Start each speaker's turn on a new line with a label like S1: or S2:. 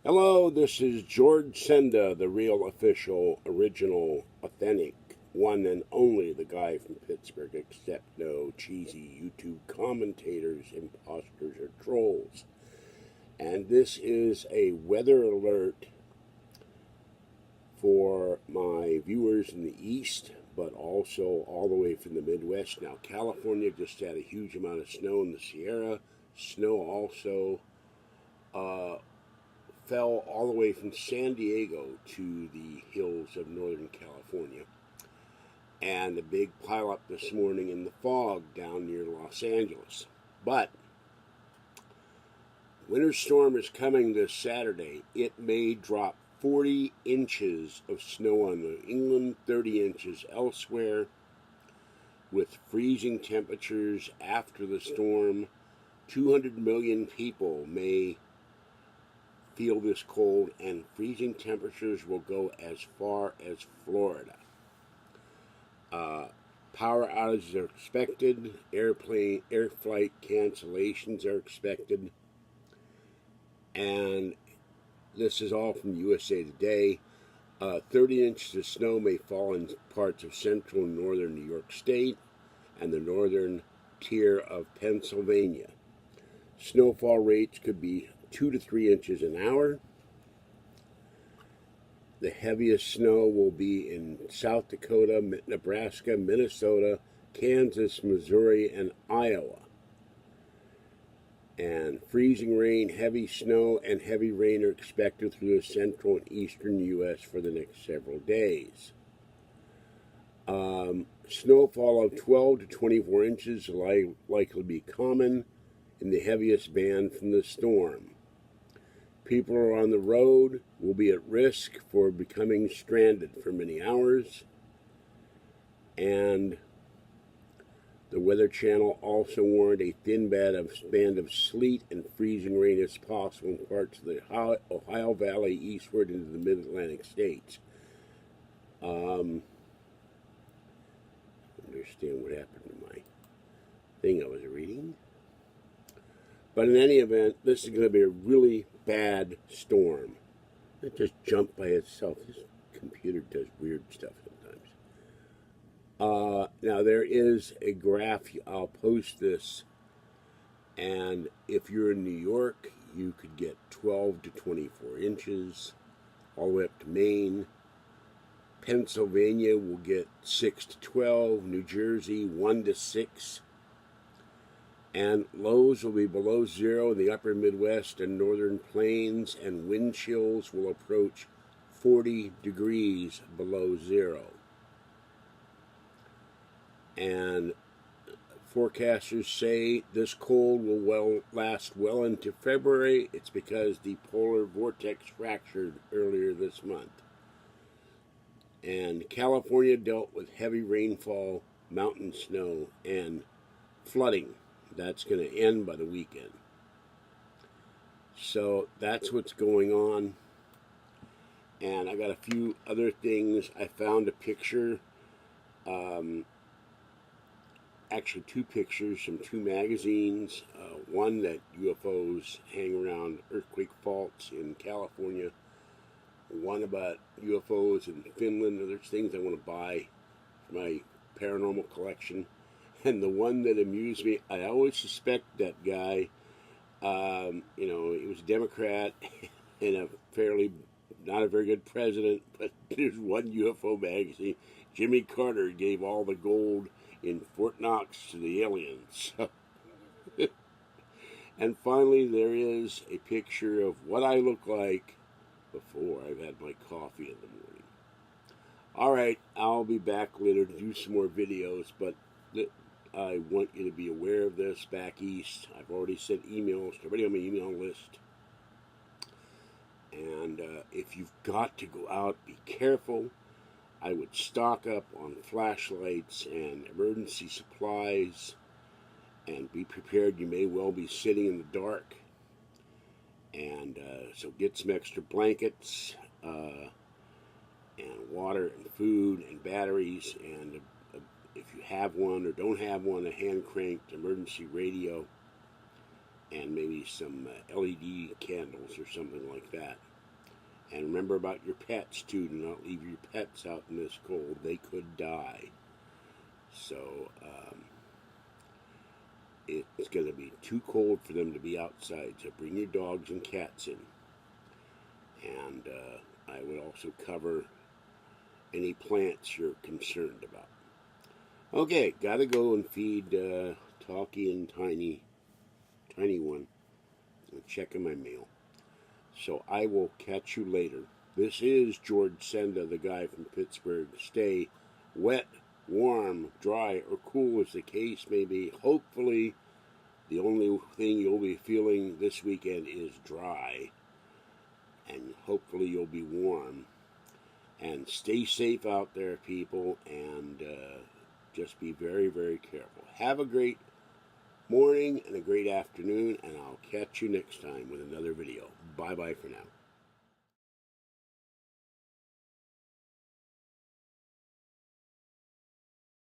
S1: Hello, this is George Senda, the real, official, original, authentic, one and only, the guy from Pittsburgh, except no cheesy YouTube commentators, imposters, or trolls. And this is a weather alert for my viewers in the East, but also all the way from the Midwest. Now, California just had a huge amount of snow in the Sierra. Snow also fell all the way from San Diego to the hills of Northern California. And a big pileup this morning in the fog down near Los Angeles. But winter storm is coming this Saturday. It may drop 40 inches of snow on New England, 30 inches elsewhere, with freezing temperatures after the storm. 200 million people may feel this cold, and freezing temperatures will go as far as Florida. Power outages are expected. Air flight cancellations are expected. And this is all from USA Today. 30 inches of snow may fall in parts of central and northern New York State and the northern tier of Pennsylvania. Snowfall rates could be 2 to 3 inches an hour. The heaviest snow will be in South Dakota, Nebraska, Minnesota, Kansas, Missouri, and Iowa. And freezing rain, heavy snow, and heavy rain are expected through the central and eastern U.S. for the next several days. Snowfall of 12 to 24 inches is likely to be common in the heaviest band from the storm. People who are on the road will be at risk for becoming stranded for many hours. And the Weather Channel also warned a thin band of sleet and freezing rain is possible in parts of the Ohio Valley eastward into the mid-Atlantic states. Understand what happened to my thing I was reading. But in any event, this is going to be a really bad storm. It just jumped by itself. This computer does weird stuff sometimes. Now, there is a graph. I'll post this. And if you're in New York, you could get 12 to 24 inches, all the way up to Maine. Pennsylvania will get 6 to 12. New Jersey, 1 to 6. And lows will be below zero in the upper Midwest and northern plains, and wind chills will approach 40 degrees below zero. And forecasters say this cold will last well into February. It's because the polar vortex fractured earlier this month. And California dealt with heavy rainfall, mountain snow, and flooding. That's going to end by the weekend. So that's what's going on. And I got a few other things. I found a picture, actually two pictures from two magazines. One that UFOs hang around earthquake faults in California. One about UFOs in Finland. There's things I want to buy for my paranormal collection. And the one that amused me, I always suspect that guy, he was a Democrat and not a very good president, but there's one UFO magazine, Jimmy Carter gave all the gold in Fort Knox to the aliens. And finally, there is a picture of what I look like before I've had my coffee in the morning. All right, I'll be back later to do some more videos, but I want you to be aware of this back east. I've already sent emails to everybody on my email list. And if you've got to go out, be careful. I would stock up on flashlights and emergency supplies and be prepared. You may well be sitting in the dark. And so get some extra blankets and water and food and batteries, and if you have one or don't have one, a hand-cranked emergency radio, and maybe some LED candles or something like that. And remember about your pets too. Do not leave your pets out in this cold. They could die. So it's going to be too cold for them to be outside. So bring your dogs and cats in. And I would also cover any plants you're concerned about. Okay, gotta go and feed Talkie and Tiny One. I'm checking my mail. So I will catch you later. This is George Senda, the guy from Pittsburgh. Stay wet, warm, dry, or cool as the case may be. Hopefully, the only thing you'll be feeling this weekend is dry. And hopefully you'll be warm. And stay safe out there, people, and just be very, very careful. Have a great morning and a great afternoon, and I'll catch you next time with another video. Bye-bye for now.